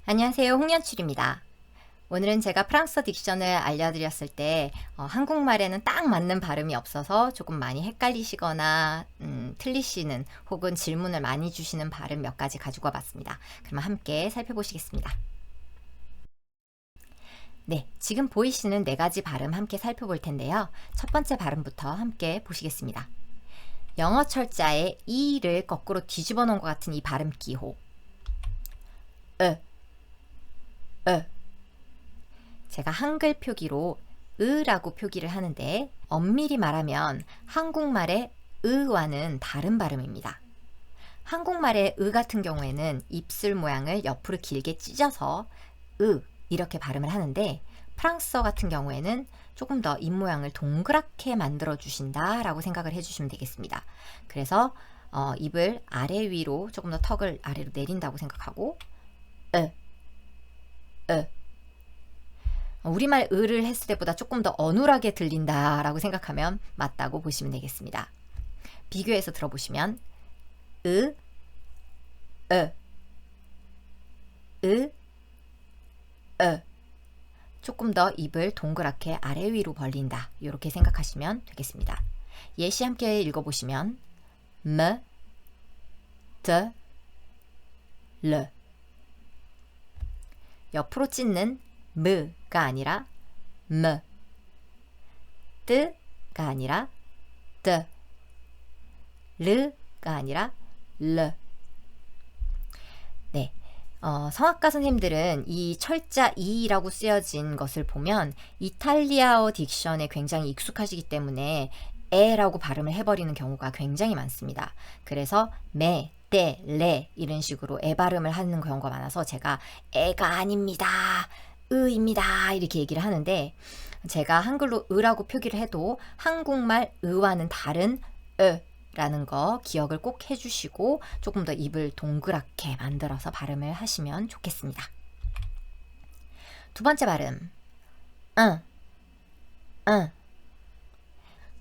안녕하세요, 홍연출입니다. 오늘은 제가 프랑스어 딕션을 알려드렸을 때 한국말에는 딱 맞는 발음이 없어서 조금 많이 헷갈리시거나 틀리시는 혹은 질문을 많이 주시는 발음 몇 가지 가지고 와봤습니다. 그러면 함께 살펴보시겠습니다. 네, 지금 보이시는 네 가지 발음 함께 살펴볼 텐데요. 첫 번째 발음부터 함께 보시겠습니다. 영어 철자에 이를 거꾸로 뒤집어 놓은 것 같은 이 발음 기호. 제가 한글 표기로 으라고 표기를 하는데 엄밀히 말하면 한국말의 으와는 다른 발음입니다. 한국말의 으 같은 경우에는 입술 모양을 옆으로 길게 찢어서 으 이렇게 발음을 하는데 프랑스어 같은 경우에는 조금 더 입 모양을 동그랗게 만들어 주신다 라고 생각을 해주시면 되겠습니다. 그래서 입을 아래 위로 조금 더 턱을 아래로 내린다고 생각하고 우리말 으를 했을 때보다 조금 더 어눌하게 들린다 라고 생각하면 맞다고 보시면 되겠습니다. 비교해서 들어보시면 으, 조금 더 입을 동그랗게 아래 위로 벌린다 이렇게 생각하시면 되겠습니다. 예시 함께 읽어보시면 me, te, le 옆으로 찢는 무가 아니라 무, 뜨가 아니라 뜨, 르가 아니라 르. 네, 성악가 선생님들은 이 철자 이라고 쓰여진 것을 보면 이탈리아어 딕션에 굉장히 익숙하시기 때문에 에라고 발음을 해버리는 경우가 굉장히 많습니다. 그래서 메, 때, 레 이런 식으로 에 발음을 하는 경우가 많아서 제가 에가 아닙니다. 으입니다. 이렇게 얘기를 하는데 제가 한글로 으라고 표기를 해도 한국말 으와는 다른 라는 거 기억을 꼭 해주시고 조금 더 입을 동그랗게 만들어서 발음을 하시면 좋겠습니다. 두 번째 발음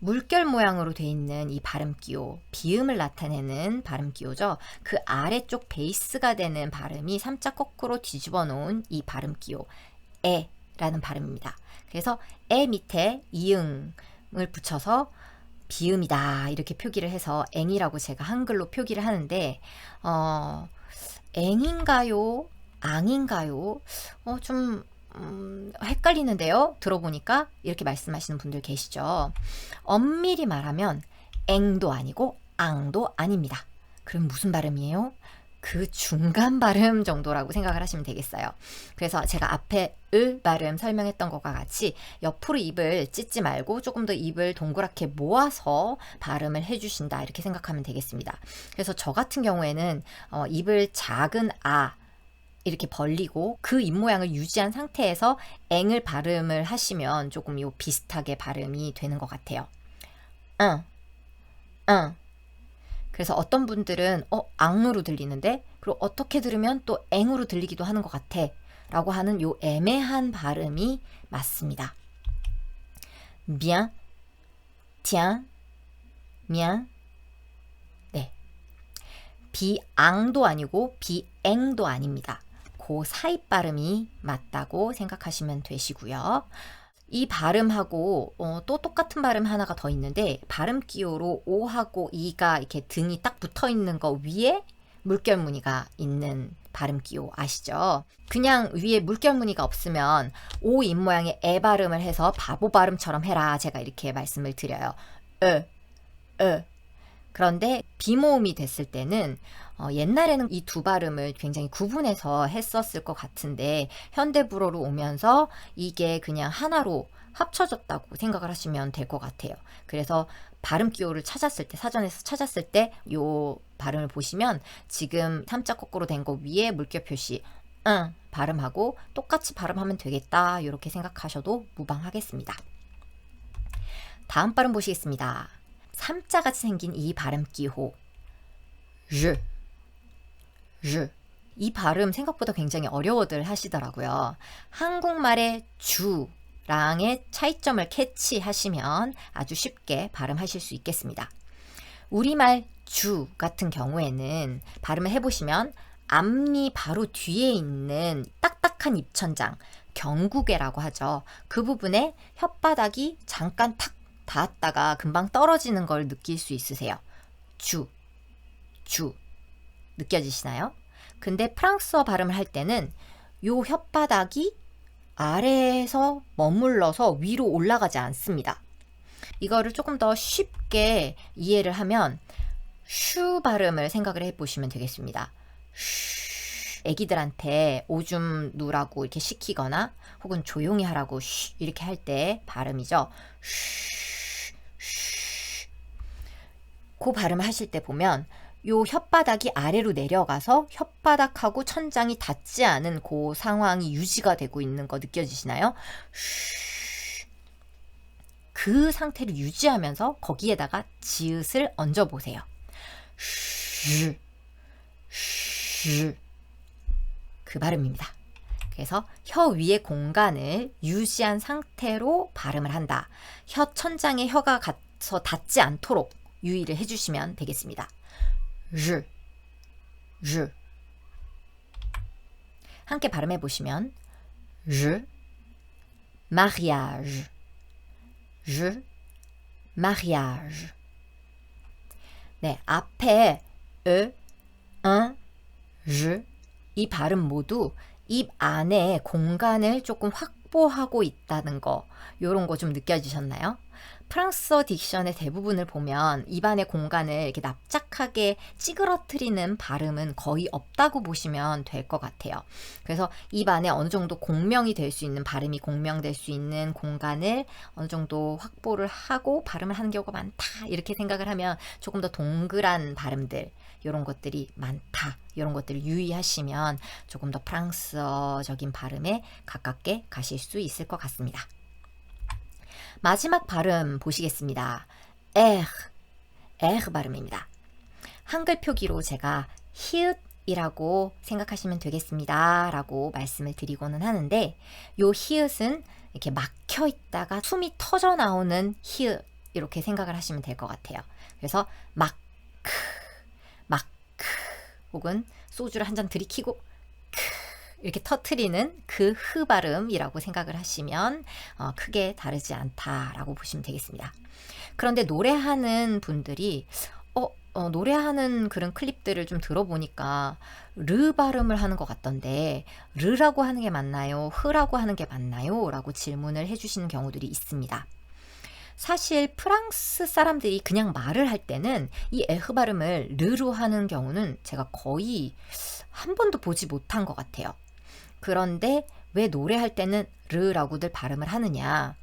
물결 모양으로 되어 있는 이 발음 기호, 비음을 나타내는 발음 기호죠. 그 아래쪽 베이스가 되는 발음이 3자 거꾸로 뒤집어 놓은 이 발음 기호 에라는 발음입니다. 그래서 에 밑에 이응을 붙여서 비음이다 이렇게 표기를 해서 앵이라고 제가 한글로 표기를 하는데 앵인가요? 앙인가요? 좀 헷갈리는데요. 들어보니까 이렇게 말씀하시는 분들 계시죠. 엄밀히 말하면 앵도 아니고 앙도 아닙니다. 그럼 무슨 발음이에요? 그 중간 발음 정도라고 생각을 하시면 되겠어요. 그래서 제가 앞에 으 발음 설명했던 것과 같이 옆으로 입을 찢지 말고 조금 더 입을 동그랗게 모아서 발음을 해주신다 이렇게 생각하면 되겠습니다. 그래서 저 같은 경우에는 입을 작은 아 이렇게 벌리고 그 입모양을 유지한 상태에서 앵을 발음을 하시면 조금 요 비슷하게 발음이 되는 것 같아요. 그래서 어떤 분들은 앙으로 들리는데 그리고 어떻게 들으면 또 앵으로 들리기도 하는 것 같아 라고 하는 요 애매한 발음이 맞습니다. bien, tiens, bien. 네, 비앙도 아니고 비앵도 아닙니다. 그 사이 발음이 맞다고 생각하시면 되시고요. 이 발음하고 또 똑같은 발음 하나가 더 있는데 발음 기호로 오하고 이가 이렇게 등이 딱 붙어 있는 거 위에 물결 무늬가 있는 발음 기호 아시죠? 그냥 위에 물결 무늬가 없으면 오 입모양의 에 발음을 해서 바보 발음처럼 해라 제가 이렇게 말씀을 드려요. 그런데 비모음이 됐을 때는 옛날에는 이 두 발음을 굉장히 구분해서 했었을 것 같은데 현대불어로 오면서 이게 그냥 하나로 합쳐졌다고 생각을 하시면 될 것 같아요. 그래서 발음 기호를 찾았을 때 사전에서 찾았을 때 요 발음을 보시면 지금 3자 거꾸로 된 거 위에 물결 표시 발음하고 똑같이 발음하면 되겠다 이렇게 생각하셔도 무방하겠습니다. 다음 발음 보시겠습니다. 3자같이 생긴 이 발음 기호 이 발음 생각보다 굉장히 어려워들 하시더라고요. 한국말의 주 랑의 차이점을 캐치하시면 아주 쉽게 발음하실 수 있겠습니다. 우리말 주 같은 경우에는 발음을 해보시면 앞니 바로 뒤에 있는 딱딱한 입천장, 경구괴라고 하죠. 그 부분에 혓바닥이 잠깐 탁 닿았다가 금방 떨어지는 걸 느낄 수 있으세요. 주 느껴지시나요? 근데 프랑스어 발음을 할 때는 요 혓바닥이 아래에서 머물러서 위로 올라가지 않습니다. 이거를 조금 더 쉽게 이해를 하면 슈 발음을 생각을 해보시면 되겠습니다. 애기들한테 오줌 누라고 이렇게 시키거나 혹은 조용히 하라고 쉬 이렇게 할 때 발음이죠. 그 발음을 하실 때 보면 요 혓바닥이 아래로 내려가서 혓바닥하고 천장이 닿지 않은 그 상황이 유지가 되고 있는 거 느껴지시나요? 그 상태를 유지하면서 거기에다가 지읒을 얹어보세요. 그 발음입니다. 그래서 혀 위의 공간을 유지한 상태로 발음을 한다. 혀 천장에 혀가 가서 닿지 않도록 유의를 해주시면 되겠습니다. 함께 발음해 보시면 mariage, mariage. 네, 앞에 이 발음 모두 입 안에 공간을 조금 확보하고 있다는 거, 요런 거 좀 느껴지셨나요? 프랑스어 딕션의 대부분을 보면 입안의 공간을 이렇게 납작하게 찌그러뜨리는 발음은 거의 없다고 보시면 될 것 같아요. 그래서 입 안에 어느 정도 공명이 될 수 있는, 발음이 공명될 수 있는 공간을 어느 정도 확보를 하고 발음을 하는 경우가 많다, 이렇게 생각을 하면 조금 더 동그란 발음들, 이런 것들이 많다, 이런 것들을 유의하시면 조금 더 프랑스어적인 발음에 가깝게 가실 수 있을 것 같습니다. 마지막 발음 보시겠습니다. 에흐 발음입니다. 한글 표기로 제가 히읗이라고 생각하시면 되겠습니다 라고 말씀을 드리고는 하는데, 요 히읗은 이렇게 막혀 있다가 숨이 터져 나오는 히읗, 이렇게 생각을 하시면 될 것 같아요. 그래서 마크 혹은 소주를 한 잔 들이키고 이렇게 터트리는 그 흐 발음이라고 생각을 하시면 크게 다르지 않다라고 보시면 되겠습니다. 그런데 노래하는 분들이 노래하는 그런 클립들을 좀 들어보니까 르 발음을 하는 것 같던데 르라고 하는 게 맞나요? 흐라고 하는 게 맞나요? 라고 질문을 해주시는 경우들이 있습니다. 사실 프랑스 사람들이 그냥 말을 할 때는 이 에흐 발음을 르로 하는 경우는 제가 거의 한 번도 보지 못한 것 같아요. 그런데 왜 노래할 때는 르라고들 발음을 하느냐?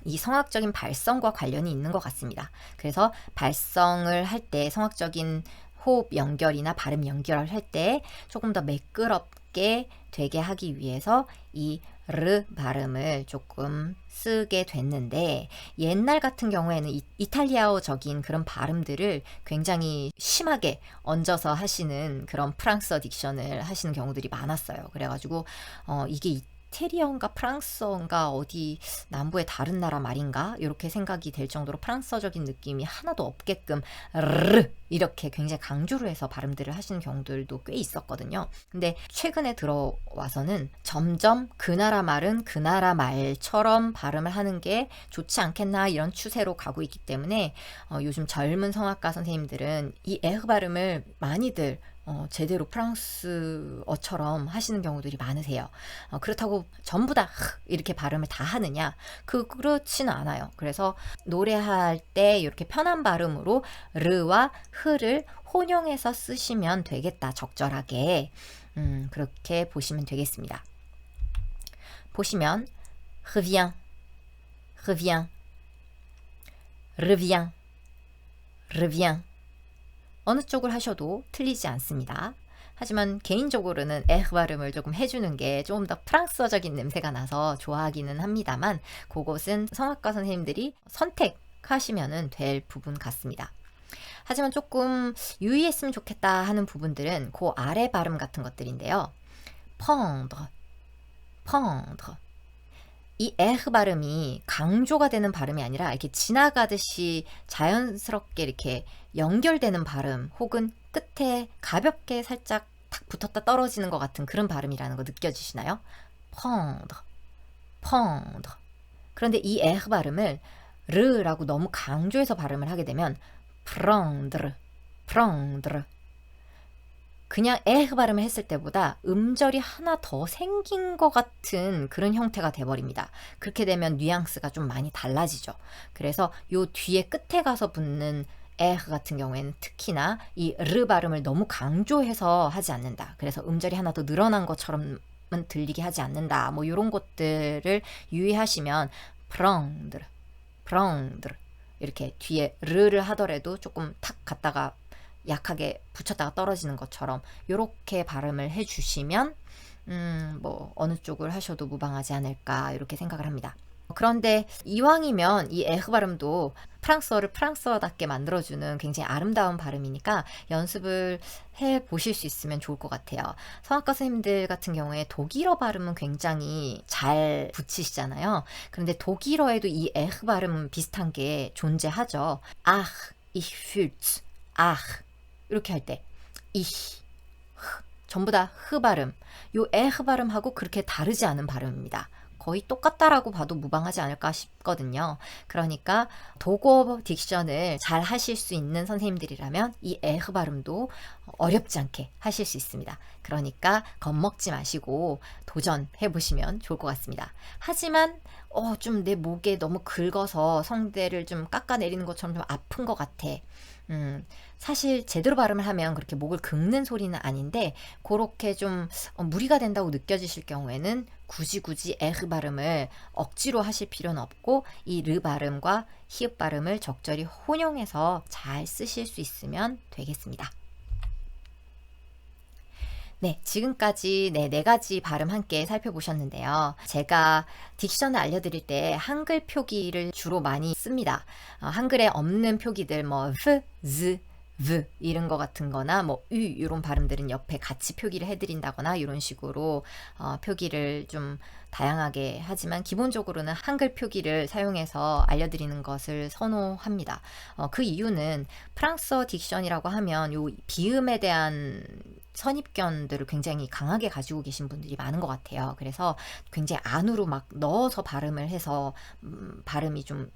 이 성악적인 발성과 관련이 있는 것 같습니다. 그래서 발성을 할 때 성악적인 호흡 연결이나 발음 연결을 할 때 조금 더 매끄럽게 되게 하기 위해서 이 르 발음을 조금 쓰게 됐는데, 옛날 같은 경우에는 이탈리아어적인 그런 발음들을 굉장히 심하게 얹어서 하시는 그런 프랑스어 딕션을 하시는 경우들이 많았어요. 그래가지고 이게 이태리어인가 프랑스어인가 어디 남부의 다른 나라 말인가 이렇게 생각이 될 정도로 프랑스어적인 느낌이 하나도 없게끔 르 이렇게 굉장히 강조를 해서 발음들을 하시는 경우들도 꽤 있었거든요. 근데 최근에 들어와서는 점점 그 나라 말은 그 나라 말처럼 발음을 하는 게 좋지 않겠나, 이런 추세로 가고 있기 때문에 요즘 젊은 성악가 선생님들은 이 에흐 발음을 많이들 제대로 프랑스어처럼 하시는 경우들이 많으세요. 그렇다고 전부 다 이렇게 발음을 다 하느냐? 그렇지는 않아요. 그래서 노래할 때 이렇게 편한 발음으로 르와 흐를 혼용해서 쓰시면 되겠다, 적절하게. 그렇게 보시면 되겠습니다. 보시면 revient, revient, revient, revient. 어느 쪽을 하셔도 틀리지 않습니다. 하지만 개인적으로는 에흐 발음을 조금 해주는 게 조금 더 프랑스어적인 냄새가 나서 좋아하기는 합니다만, 그것은 성악가 선생님들이 선택하시면 될 부분 같습니다. 하지만 조금 유의했으면 좋겠다 하는 부분들은 그 아래 발음 같은 것들인데요. pendre, pendre. 이 에흐 발음이 강조가 되는 발음이 아니라 이렇게 지나가듯이 자연스럽게 이렇게 연결되는 발음, 혹은 끝에 가볍게 살짝 탁 붙었다 떨어지는 것 같은 그런 발음이라는 거 느껴지시나요? 펑더, 펑더. 그런데 이 에흐 발음을 르라고 너무 강조해서 발음을 하게 되면 프렁드르, 프렁드르. 그냥 에흐 발음을 했을 때보다 음절이 하나 더 생긴 것 같은 그런 형태가 돼버립니다. 그렇게 되면 뉘앙스가 좀 많이 달라지죠. 그래서 요 뒤에 끝에 가서 붙는 에흐 같은 경우에는 특히나 이 르 발음을 너무 강조해서 하지 않는다. 그래서 음절이 하나 더 늘어난 것처럼은 들리게 하지 않는다. 뭐 이런 것들을 유의하시면 프렁드르, 프렁드르 이렇게 뒤에 르를 하더라도 조금 탁 갔다가 약하게 붙였다가 떨어지는 것처럼 이렇게 발음을 해주시면 뭐 어느 쪽을 하셔도 무방하지 않을까 이렇게 생각을 합니다. 그런데 이왕이면 이 에흐 발음도 프랑스어를 프랑스어답게 만들어주는 굉장히 아름다운 발음이니까 연습을 해 보실 수 있으면 좋을 것 같아요. 성악가 선생님들 같은 경우에 독일어 발음은 굉장히 잘 붙이시잖아요. 그런데 독일어에도 이 에흐 발음 비슷한 게 존재하죠. ach, ich fühl's, ach 이렇게 할 때 ich, 전부 다 흐 발음, 요 에흐 발음하고 그렇게 다르지 않은 발음입니다. 거의 똑같다라고 봐도 무방하지 않을까 싶거든요. 그러니까 독어 딕션을 잘 하실 수 있는 선생님들이라면 이 에흐 발음도 어렵지 않게 하실 수 있습니다. 그러니까 겁먹지 마시고 도전해 보시면 좋을 것 같습니다. 하지만 좀 내 목에 너무 긁어서 성대를 좀 깎아내리는 것처럼 좀 아픈 것 같아. 사실 제대로 발음을 하면 그렇게 목을 긁는 소리는 아닌데 그렇게 좀 무리가 된다고 느껴지실 경우에는 굳이 에흐 발음을 억지로 하실 필요는 없고 이 르 발음과 히읗 발음을 적절히 혼용해서 잘 쓰실 수 있으면 되겠습니다. 네, 지금까지 네 가지 발음 함께 살펴보셨는데요. 제가 딕션을 알려드릴 때 한글 표기를 주로 많이 씁니다. 한글에 없는 표기들 뭐 f, z, v 이런 거 같은 거나 뭐 ü 이런 발음들은 옆에 같이 표기를 해드린다거나 이런 식으로 표기를 좀 다양하게 하지만 기본적으로는 한글 표기를 사용해서 알려드리는 것을 선호합니다. 그 이유는 프랑스어 딕션이라고 하면 요 비음에 대한 선입견들을 굉장히 강하게 가지고 계신 분들이 많은 것 같아요. 그래서 굉장히 안으로 막 넣어서 발음을 해서 발음이 좀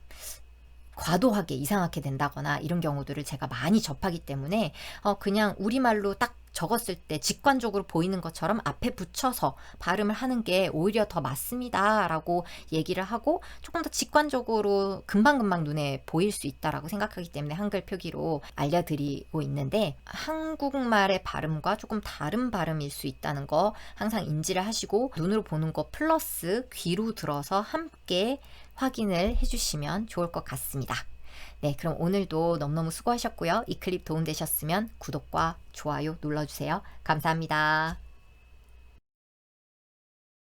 과도하게 이상하게 된다거나 이런 경우들을 제가 많이 접하기 때문에 그냥 우리말로 딱 적었을 때 직관적으로 보이는 것처럼 앞에 붙여서 발음을 하는 게 오히려 더 맞습니다 라고 얘기를 하고 조금 더 직관적으로 금방금방 눈에 보일 수 있다라고 생각하기 때문에 한글 표기로 알려드리고 있는데 한국말의 발음과 조금 다른 발음일 수 있다는 거 항상 인지를 하시고 눈으로 보는 거 플러스 귀로 들어서 함께 확인을 해주시면 좋을 것 같습니다. 네, 그럼 오늘도 너무너무 수고하셨고요. 이 클립 도움되셨으면 구독과 좋아요 눌러주세요. 감사합니다.